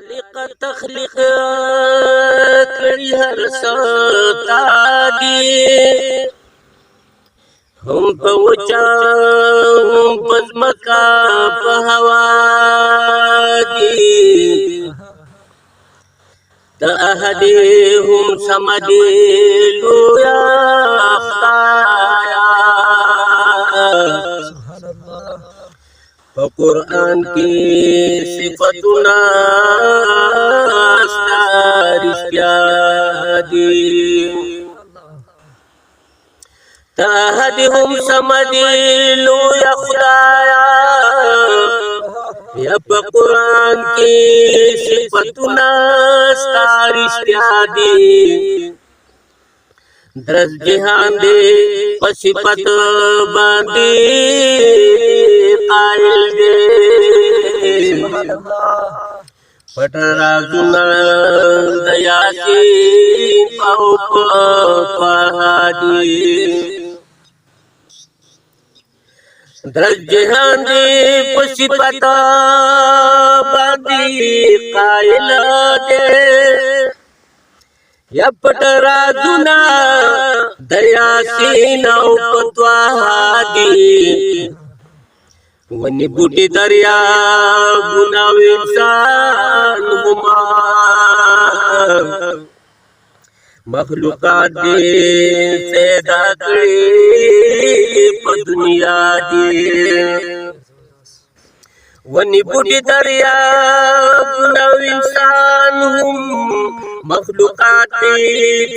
خالق تخلیق کړي هر ستا دي هم په وچا هم په ځمکه په هوا دي د احد هم صمد لویا خدایا په قرآن کې صفاتنا رښتیا دي احد هم صمد لویا خدایا یا په قرآن کې صفاتنا رښتیا دي درس جهان دې په صفات باندې قائل دې پټ رازونه د یاسین او پهادي درس جهان دې په صفات باندې قائل دې یا پټ رازونه د یاسین او پهادي ونی بوټي دریا ګناو انسان هما مخلوقات دې پیدا کړې په دنیا دې ونی بوټي دریا ګناو انسان هم مخلوقات دې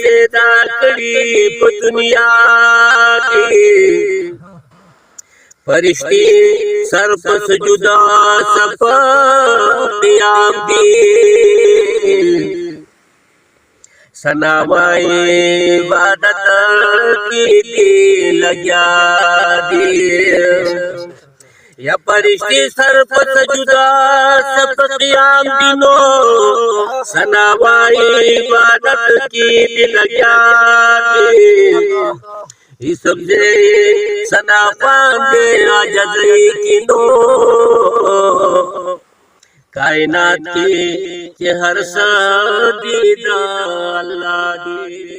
پیدا کړې په دنیا دې فرشتے سر پر سجدہ سب قیام دی سنامائے عبادت کی دی لگیا دی یا فرشتے سر پر سجدہ سب قیام دینو سنامائے عبادت کی دی لگیا دی یہ سب سے سنا پاندے آجزی کی نو کائنات کی ہر سا دیدہ اللہ دی